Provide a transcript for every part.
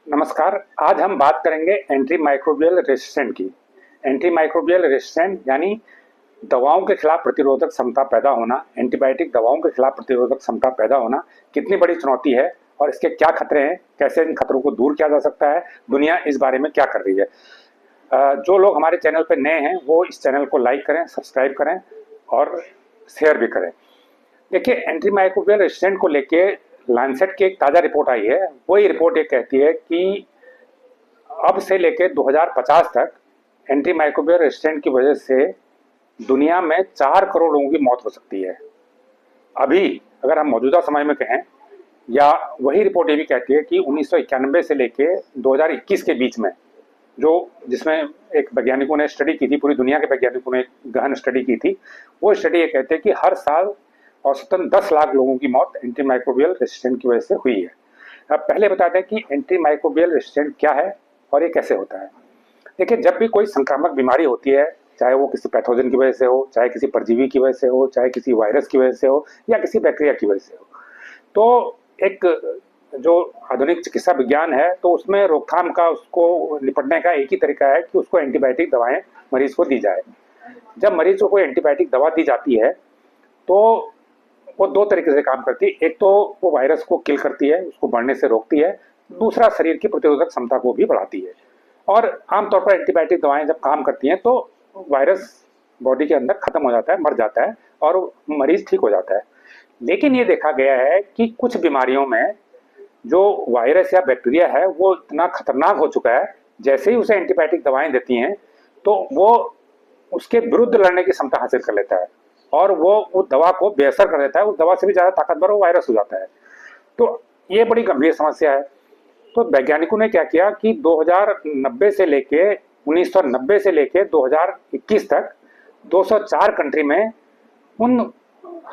नमस्कार। आज हम बात करेंगे एंटी माइक्रोबियल रेसिस्टेंट की। एंटी माइक्रोबियल रेसिस्टेंट यानी दवाओं के खिलाफ प्रतिरोधक क्षमता पैदा होना, एंटीबायोटिक दवाओं के खिलाफ प्रतिरोधक क्षमता पैदा होना कितनी बड़ी चुनौती है और इसके क्या खतरे हैं, कैसे इन खतरों को दूर किया जा सकता है, दुनिया इस बारे में क्या कर रही है। जो लोग हमारे चैनल पर नए हैं वो इस चैनल को लाइक करें, सब्सक्राइब करें और शेयर भी करें। देखिए, एंटी माइक्रोबियल रेसिस्टेंट को लेके लांसेट की एक ताज़ा रिपोर्ट आई है। वही रिपोर्ट ये कहती है कि अब से लेकर 2050 तक एंटी माइक्रोबियल रेसिस्टेंट की वजह से दुनिया में 4 करोड़ लोगों की मौत हो सकती है। अभी अगर हम मौजूदा समय में कहें, या वही रिपोर्ट ये भी कहती है कि 1991 से लेकर 2021 के बीच में जिसमें एक वैज्ञानिकों ने स्टडी की थी, पूरी दुनिया के वैज्ञानिकों ने गहन स्टडी की थी। वो स्टडी ये कहते हैं कि हर साल औसतन 10 लाख लोगों की मौत एंटी माइक्रोबियल रेसिस्टेंट की वजह से हुई है। अब पहले बताते हैं कि एंटी माइक्रोबियल रेसिस्टेंट क्या है और ये कैसे होता है। देखिए, जब भी कोई संक्रामक बीमारी होती है, चाहे वो किसी पैथोजन की वजह से हो, चाहे किसी परजीवी की वजह से हो, चाहे किसी वायरस की वजह से हो या किसी बैक्टीरिया की वजह से हो, तो एक जो आधुनिक चिकित्सा विज्ञान है तो उसमें रोकथाम का, उसको निपटने का एक ही तरीका है कि उसको एंटीबायोटिक दवाएं मरीज को दी जाए। जब मरीज को कोई एंटीबायोटिक दवा दी जाती है तो वो 2 तरीके से काम करती है। एक तो वो वायरस को किल करती है, उसको बढ़ने से रोकती है। दूसरा, शरीर की प्रतिरोधक क्षमता को भी बढ़ाती है। और आमतौर पर एंटीबायोटिक दवाएं जब काम करती हैं तो वायरस बॉडी के अंदर खत्म हो जाता है, मर जाता है और मरीज ठीक हो जाता है। लेकिन ये देखा गया है कि कुछ बीमारियों में जो वायरस या बैक्टीरिया है वो इतना खतरनाक हो चुका है, जैसे ही उसे एंटीबायोटिक दवाएं देती हैं तो वो उसके विरुद्ध लड़ने की क्षमता हासिल कर लेता है और वो दवा को बेअसर कर देता है। उस दवा से भी ज़्यादा ताकतवर वो वायरस हो जाता है। तो ये बड़ी गंभीर समस्या है। तो वैज्ञानिकों ने क्या किया कि 2090 से लेके 1990 से लेके 2021 तक 204 कंट्री में उन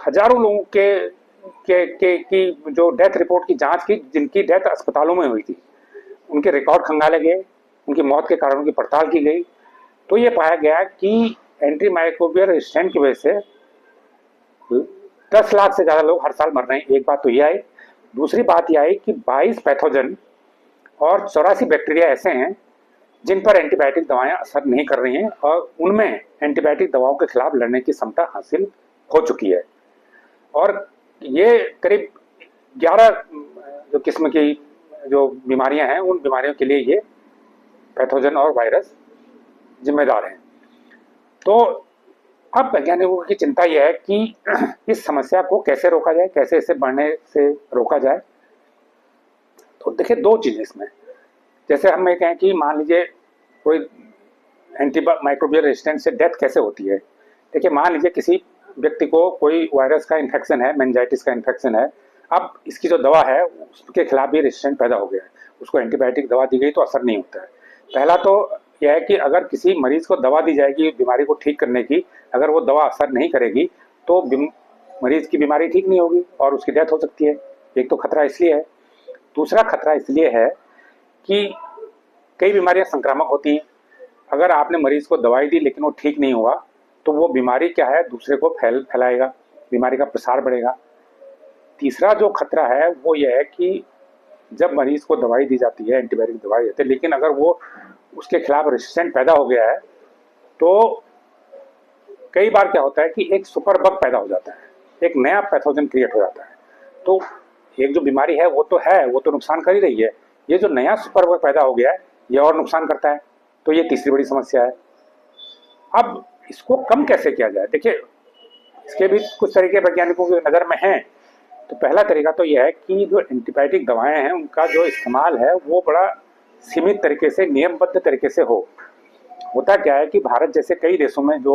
हजारों लोगों की जो डेथ रिपोर्ट की जांच की, जिनकी डेथ अस्पतालों में हुई थी। उनके रिकॉर्ड खंगाले गए, उनकी मौत के कारणों की पड़ताल की गई। तो ये पाया गया कि एंटी माइक्रोबियल रेसिस्टेंट की वजह से 10 लाख से ज़्यादा लोग हर साल मर रहे हैं। एक बात तो ये आई। दूसरी बात ये आई कि 22 पैथोजन और 84 बैक्टीरिया ऐसे हैं जिन पर एंटीबायोटिक दवाएं असर नहीं कर रही हैं और उनमें एंटीबायोटिक दवाओं के खिलाफ लड़ने की क्षमता हासिल हो चुकी है। और ये करीब 11 जो किस्म की जो बीमारियां हैं, उन बीमारियों के लिए ये पैथोजन और वायरस जिम्मेदार हैं। तो अब वैज्ञानिकों की चिंता यह है कि इस समस्या को कैसे रोका जाए, कैसे इसे बढ़ने से रोका जाए। तो देखिए, 2 चीज़ें इसमें। जैसे हम ये कहें कि मान लीजिए कोई एंटी माइक्रोबियल रेसिस्टेंट से डेथ कैसे होती है। देखिए, मान लीजिए किसी व्यक्ति को कोई वायरस का इन्फेक्शन है, मेनिंजाइटिस का इन्फेक्शन है। अब इसकी जो दवा है उसके खिलाफ भी रेसिस्टेंट पैदा हो गया है। उसको एंटीबायोटिक दवा दी गई तो असर नहीं होता है। पहला तो यह है कि अगर किसी मरीज को दवा दी जाएगी बीमारी को ठीक करने की, अगर वो दवा असर नहीं करेगी तो मरीज की बीमारी ठीक नहीं होगी और उसकी डेथ हो सकती है। एक तो खतरा इसलिए है। दूसरा खतरा इसलिए है कि कई बीमारियां संक्रामक होती हैं। अगर आपने मरीज को दवाई दी लेकिन वो ठीक नहीं हुआ तो वो बीमारी क्या है, दूसरे को फैलाएगा, बीमारी का प्रसार बढ़ेगा। तीसरा जो खतरा है वो ये है कि जब मरीज को दवाई दी जाती है, एंटीबायोटिक दवाई देते हैं, लेकिन अगर वो उसके खिलाफ रेसिस्टेंट पैदा हो गया है तो कई बार क्या होता है कि एक सुपर बग पैदा हो जाता है, एक नया पैथोजन क्रिएट हो जाता है। तो एक जो बीमारी है वो तो नुकसान कर ही रही है। ये जो नया सुपर बग पैदा हो गया है ये और नुकसान करता है। तो ये तीसरी बड़ी समस्या है। अब इसको कम कैसे किया जाए। देखिए, इसके भी कुछ तरीके वैज्ञानिकों की नज़र में हैं। तो पहला तरीका तो यह है कि जो एंटीबायोटिक दवाएं हैं उनका जो इस्तेमाल है वो बड़ा सीमित तरीके से, नियमबद्ध तरीके से हो। होता क्या है कि भारत जैसे कई देशों में जो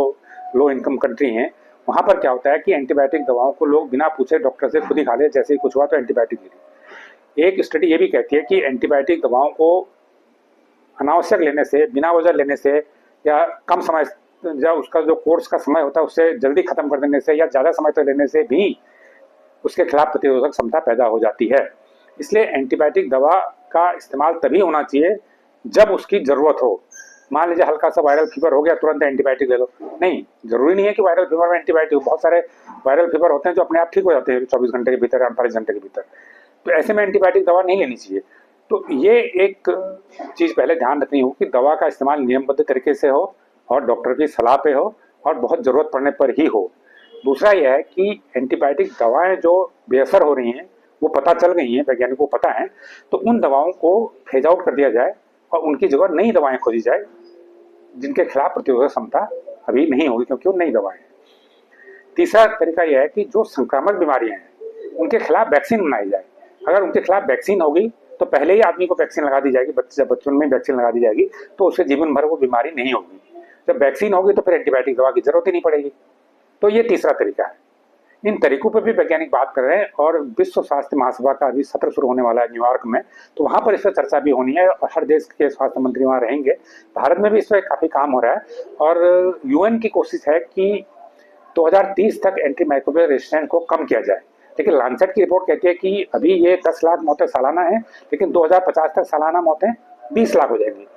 लो इनकम कंट्री हैं, वहाँ पर क्या होता है कि एंटीबायोटिक दवाओं को लोग बिना पूछे डॉक्टर से खुद ही खा ले, जैसे ही कुछ हुआ तो एंटीबायोटिक ले ली। एक स्टडी ये भी कहती है कि एंटीबायोटिक दवाओं को अनावश्यक लेने से, बिना वजह लेने से, या कम समय, जब उसका जो कोर्स का समय होता है उससे जल्दी खत्म कर देने से या ज़्यादा समय तक लेने से भी उसके खिलाफ प्रतिरोधक क्षमता पैदा हो जाती है। इसलिए एंटीबायोटिक दवा का इस्तेमाल तभी होना चाहिए जब उसकी ज़रूरत हो। मान लीजिए हल्का सा वायरल फीवर हो गया, तुरंत एंटीबायोटिक ले लो। नहीं, जरूरी नहीं है कि वायरल फीवर में एंटीबायोटिक। बहुत सारे वायरल फीवर होते हैं जो अपने आप ठीक हो जाते हैं 24 घंटे के भीतर, 48 घंटे के भीतर। तो ऐसे में एंटीबायोटिक दवा नहीं लेनी चाहिए। तो ये एक चीज़ पहले ध्यान रखनी हो कि दवा का इस्तेमाल नियमबद्ध तरीके से हो और डॉक्टर की सलाह पे हो और बहुत ज़रूरत पड़ने पर ही हो। दूसरा यह है कि एंटीबायोटिक दवाएं जो बेअसर हो रही हैं वो पता चल गई हैं, वैज्ञानिकों को पता है, तो उन दवाओं को फेज आउट कर दिया जाए और उनकी जगह नई दवाएं खोजी जाए जिनके खिलाफ प्रतिरोधक क्षमता अभी नहीं होगी, क्योंकि वो नई दवाएं हैं। तीसरा तरीका यह है कि जो संक्रामक बीमारियां हैं उनके खिलाफ वैक्सीन बनाई जाए। अगर उनके खिलाफ वैक्सीन होगी तो पहले ही आदमी को वैक्सीन लगा दी जाएगी, जब बच्चों में वैक्सीन लगा दी जाएगी तो उससे जीवन भर वो बीमारी नहीं होगी। जब वैक्सीन होगी तो फिर एंटीबायोटिक दवा की जरूरत ही नहीं पड़ेगी। तो ये तीसरा तरीका है। इन तरीकों पर भी वैज्ञानिक बात कर रहे हैं और विश्व स्वास्थ्य महासभा का अभी सत्र शुरू होने वाला है न्यूयॉर्क में, तो वहाँ पर इस पर चर्चा भी होनी है और हर देश के स्वास्थ्य मंत्री वहाँ रहेंगे। भारत में भी इस पर काफ़ी काम हो रहा है और यूएन की कोशिश है कि 2030 तक एंटीमाइक्रोबियल रेजिस्टेंस को कम किया जाए। लेकिन लांसेट की रिपोर्ट कहती है कि अभी ये 10 लाख मौतें सालाना है, लेकिन 2050 तक सालाना मौतें 20 लाख हो जाएंगी।